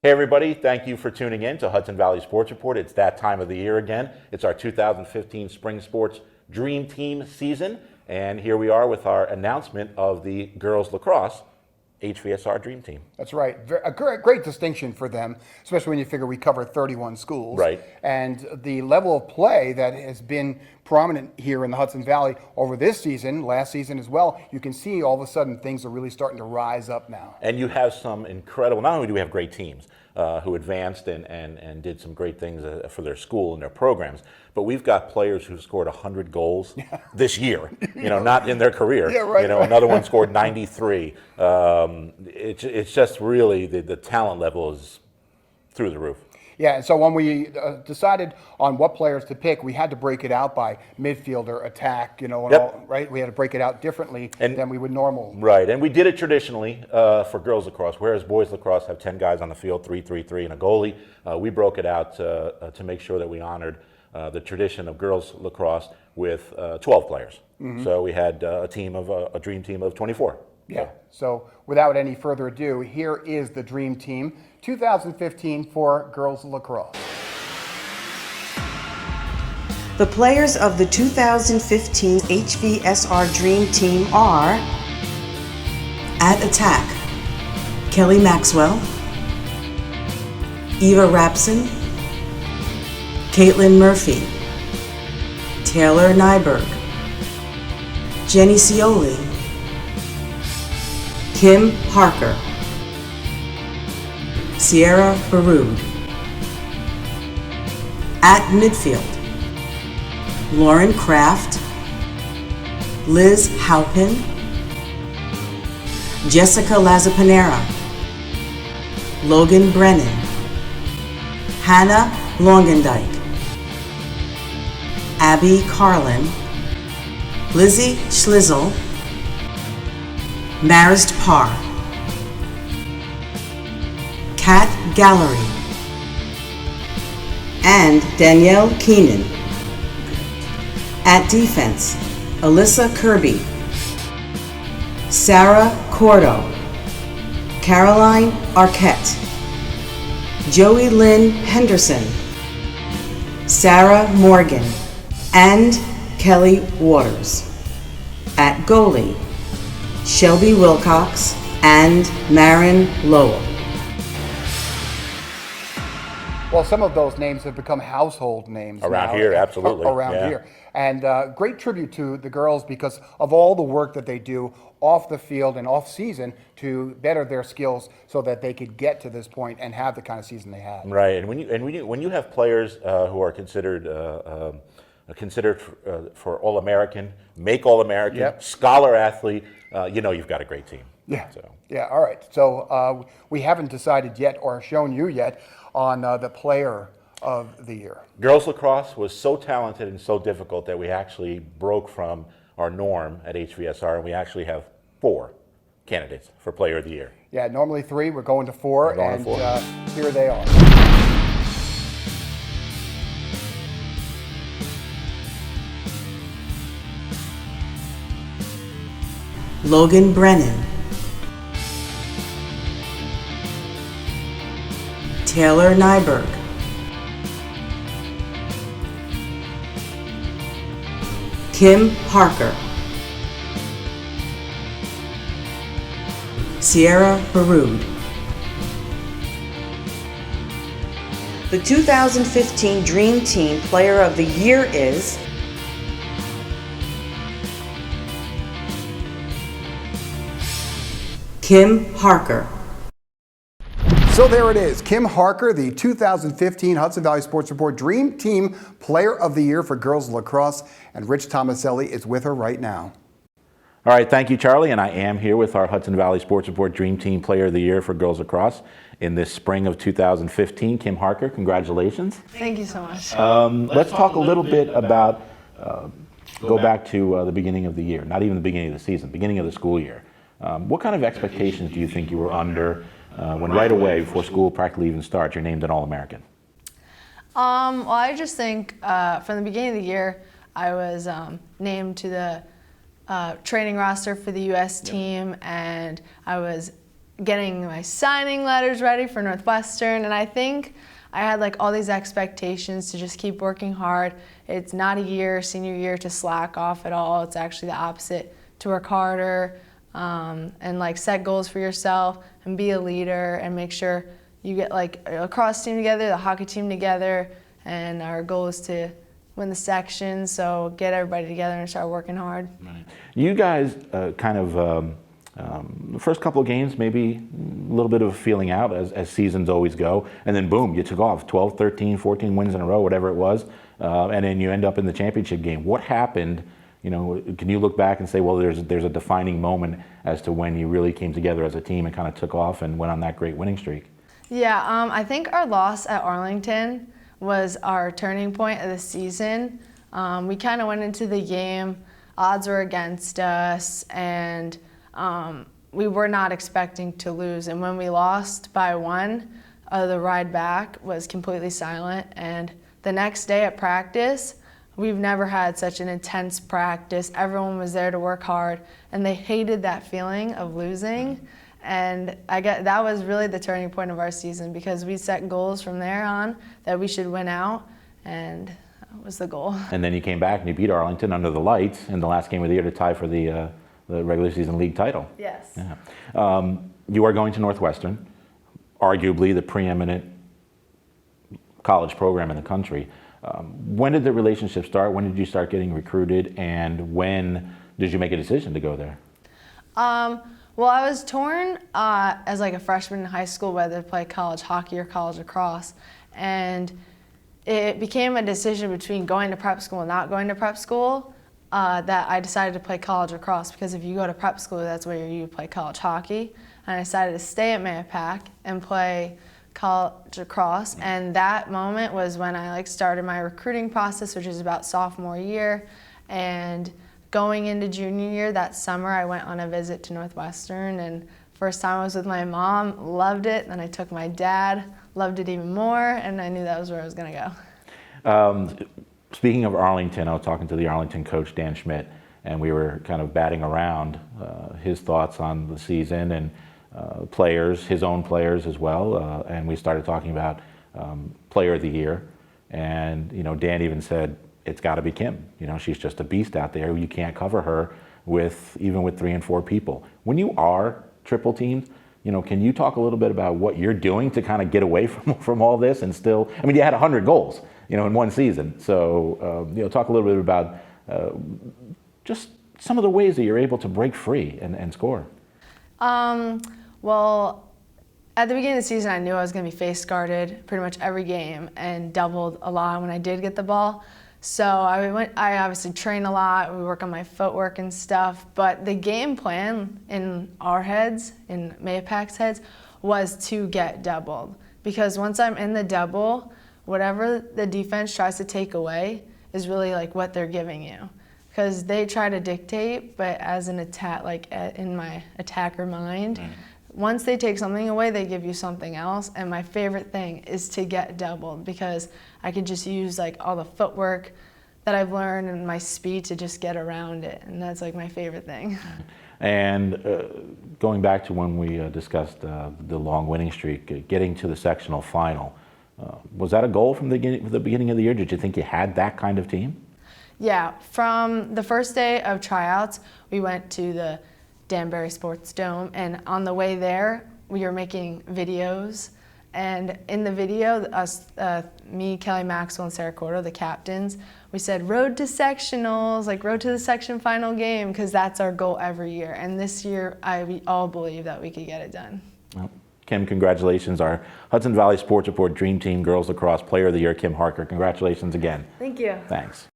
Hey everybody, thank you for tuning in to Hudson Valley Sports Report. It's that time of the year again. It's our 2015 Spring Sports Dream Team season, and here we are with our announcement of the girls lacrosse HVSR Dream Team. That's right. A great distinction for them, especially when you figure we cover 31 schools. Right. And the level of play that has been prominent here in the Hudson Valley over this season, last season as well, you can see all of a sudden things are really starting to rise up now. And you have some incredible, not only do we have great teams who advanced and did some great things for their school and their programs, but we've got players who scored 100 goals this year, not in their career. Yeah, right, right. Another one scored 93. It's just really, the talent level is through the roof. Yeah, and so when we decided on what players to pick, we had to break it out by midfielder, attack, and all, right? We had to break it out differently than we would normally. Right, and we did it traditionally for girls lacrosse, whereas boys lacrosse have 10 guys on the field, 3-3-3, and a goalie. We broke it out to make sure that we honored the tradition of girls lacrosse with 12 players. Mm-hmm. So we had a dream team of 24. Yeah, so without any further ado, here is the Dream Team 2015 for girls lacrosse. The players of the 2015 HVSR Dream Team are: at attack, Kelly Maxwell, Eva Rapson, Caitlin Murphy, Taylor Nyberg, Jenny Scioli, Kim Harker, Sierra Baroud. At midfield, Lauren Kraft, Liz Halpin, Jessica Lazapanera, Logan Brennan, Hannah Longendike, Abby Carlin, Lizzie Schlizzle, Marist Parr, Kat Gallery, and Danielle Keenan. At defense, Alyssa Kirby, Sarah Cordo, Caroline Arquette, Joey Lynn Henderson, Sarah Morgan, and Kelly Waters. At goalie, Shelby Wilcox and Marin Lowell. Well, some of those names have become household names Around now, here, absolutely. Around here. And great tribute to the girls because of all the work that they do off the field and off season to better their skills so that they could get to this point and have the kind of season they had. Right, and when you have players who are considered for All-American, make All-American, scholar athlete, you've got a great team. Yeah. So. Yeah. All right. So we haven't decided yet or shown you yet on the player of the year. Girls lacrosse was so talented and so difficult that we actually broke from our norm at HVSR, and we actually have 4 candidates for player of the year. Yeah. Normally 3. We're going to 4, and here they are. Logan Brennan, Taylor Nyberg, Kim Harker, Sierra Baroud. The 2015 Dream Team Player of the Year is Kim Harker. So there it is, Kim Harker, the 2015 Hudson Valley Sports Report Dream Team Player of the Year for girls lacrosse, and Rich Tomaselli is with her right now. All right, thank you, Charlie, and I am here with our Hudson Valley Sports Report Dream Team Player of the Year for girls lacrosse in this spring of 2015. Kim Harker, congratulations. Thank you so much. Let's talk a little bit about, go back to the beginning of the year, not even the beginning of the season, beginning of the school year. What kind of expectations do you think you were under when right away, before school practically even starts, you're named an All-American? Well, I just think from the beginning of the year, I was named to the training roster for the U.S. team, and I was getting my signing letters ready for Northwestern, and I think I had like all these expectations to just keep working hard. It's not a year, senior year, to slack off at all. It's actually the opposite, to work harder and like set goals for yourself and be a leader and make sure you get like a lacrosse team together, the hockey team together, and our goal is to win the section, so get everybody together and start working hard. Right. You guys the first couple of games, maybe a little bit of a feeling out as seasons always go, and then boom, you took off 12, 13, 14 wins in a row, whatever it was, and then you end up in the championship game. What happened? You know, can you look back and say, well, there's a defining moment as to when you really came together as a team and kind of took off and went on that great winning streak? Yeah, I think our loss at Arlington was our turning point of the season. We kind of went into the game, odds were against us, and we were not expecting to lose. And when we lost by 1, the ride back was completely silent. And the next day at practice, we've never had such an intense practice. Everyone was there to work hard, and they hated that feeling of losing. And that was really the turning point of our season, because we set goals from there on that we should win out, and that was the goal. And then you came back and you beat Arlington under the lights in the last game of the year to tie for the regular season league title. Yes. Yeah. You are going to Northwestern, arguably the preeminent college program in the country. When did the relationship start? When did you start getting recruited? And when did you make a decision to go there? Well, I was torn as like a freshman in high school whether to play college hockey or college lacrosse. And it became a decision between going to prep school and not going to prep school that I decided to play college lacrosse, because if you go to prep school, that's where you play college hockey. And I decided to stay at Mayapack and play college lacrosse. And that moment was when I like started my recruiting process, which is about sophomore year. And going into junior year, that summer, I went on a visit to Northwestern, and first time I was with my mom, loved it. Then I took my dad, loved it even more, and I knew that was where I was going to go. Speaking of Arlington, I was talking to the Arlington coach, Dan Schmidt, and we were kind of batting around his thoughts on the season and players, his own players as well, and we started talking about player of the year, and you know, Dan even said, it's got to be Kim. You know, she's just a beast out there. You can't cover her even with 3 and 4 people. When you are triple teamed, you know, can you talk a little bit about what you're doing to kind of get away from all this and still? I mean, you had 100 goals, you know, in one season. So, you know, talk a little bit about just some of the ways that you're able to break free and score. Well, at the beginning of the season, I knew I was going to be face guarded pretty much every game and doubled a lot when I did get the ball. So I obviously train a lot, we work on my footwork and stuff, but the game plan in our heads, in Mayapack's heads, was to get doubled. Because once I'm in the double, whatever the defense tries to take away is really like what they're giving you. Because they try to dictate, but as an attack, like in my attacker mind, once they take something away, they give you something else. And my favorite thing is to get doubled, because I could just use like all the footwork that I've learned and my speed to just get around it. And that's like my favorite thing. And going back to when we discussed the long winning streak, getting to the sectional final, was that a goal from the beginning of the year? Did you think you had that kind of team? Yeah, from the first day of tryouts, we went to the Danbury Sports Dome, and on the way there, we were making videos. And in the video, me, Kelly Maxwell, and Sarah Cordo, the captains, we said, road to sectionals, like road to the section final game, because that's our goal every year. And this year, we all believe that we could get it done. Well, Kim, congratulations. Our Hudson Valley Sports Report Dream Team Girls Lacrosse Player of the Year, Kim Harker. Congratulations again. Thank you. Thanks.